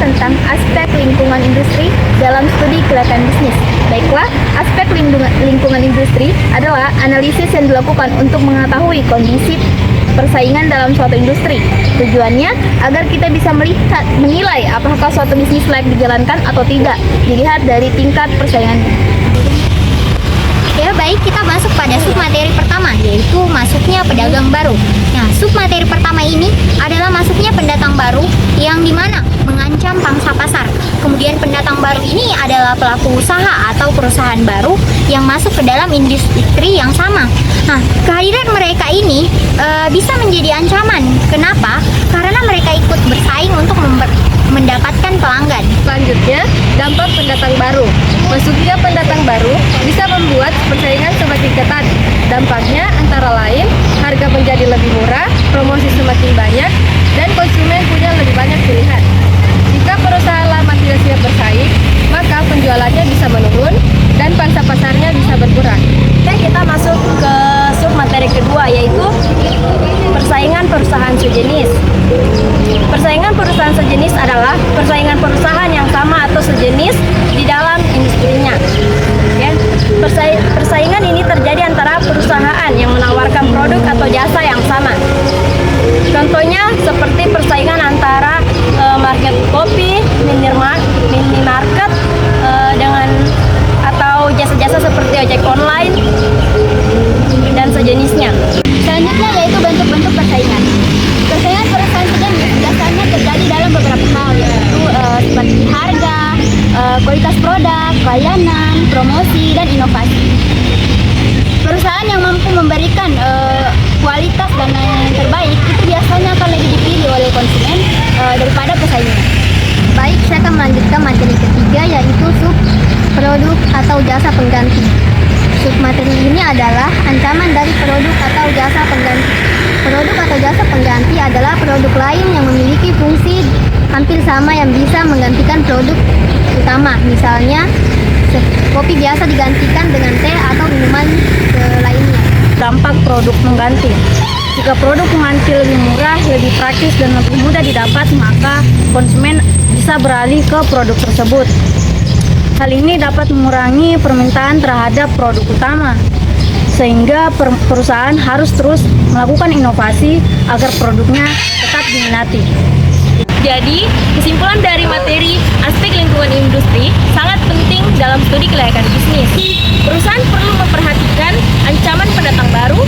tentang aspek lingkungan industri dalam studi kelayakan bisnis. Baiklah, aspek lingkungan industri adalah analisis yang dilakukan untuk mengetahui kondisi persaingan dalam suatu industri. Tujuannya agar kita bisa menilai apakah suatu bisnis layak dijalankan atau tidak, dilihat dari tingkat persaingannya. Ya baik, kita masuk pada submateri pertama, yaitu masuknya pedagang baru. Nah, submateri pertama ini adalah masuknya pendatang baru yang dimana mengancam pangsa pasar. Kemudian pendatang baru ini adalah pelaku usaha atau perusahaan baru yang masuk ke dalam industri yang sama. Nah, kehadiran mereka ini bisa menjadi ancaman. Kenapa? Karena mereka ikut bersaing untuk mendapatkan pelanggan. Selanjutnya, dampak pendatang baru. Masuknya pendatang baru bisa membuat persaingan semakin ketat. Dampaknya antara lain harga menjadi lebih murah, promosi semakin banyak, dan konsumen punya lebih banyak pilihan. Jika perusahaan lama tidak siap bersaing, maka penjualannya bisa menurun dan pangsa pasarnya bisa berkurang. Oke, kita masuk ke submateri kedua, yaitu persaingan perusahaan sejenis. Persaingan perusahaan sejenis adalah persaingan perusahaan yang sama atau sejenis di dalam industrinya. Oke. Persaingan ini terjadi antara perusahaan yang menawarkan produk atau jasa yang sama. Contohnya seperti persaingan antara market kopi, minimarket dengan atau jasa-jasa seperti ojek online dan sejenisnya. Selanjutnya yaitu bentuk-bentuk persaingan. Persaingan perusahaan sejenis biasanya terjadi dalam beberapa hal, yaitu seperti harga, kualitas produk, layanan, promosi, dan inovasi. Perusahaan yang mampu memberikan kualitas dan layanan terbaik itu biasanya akan lebih dipilih oleh konsumen daripada pesaingnya. Baik, saya akan melanjutkan materi ketiga, yaitu sub produk atau jasa pengganti. Submateri ini adalah ancaman dari produk atau jasa pengganti. Produk atau jasa pengganti adalah produk lain yang memiliki fungsi hampir sama yang bisa menggantikan produk utama. Misalnya, kopi biasa digantikan dengan teh atau minuman lainnya. Dampak produk mengganti. Jika produk mengganti lebih murah, lebih praktis, dan lebih mudah didapat, maka konsumen bisa beralih ke produk tersebut. Hal ini dapat mengurangi permintaan terhadap produk utama, sehingga perusahaan harus terus melakukan inovasi agar produknya tetap diminati. Jadi, kesimpulan dari materi aspek lingkungan industri sangat penting dalam studi kelayakan bisnis. Perusahaan perlu memperhatikan ancaman pendatang baru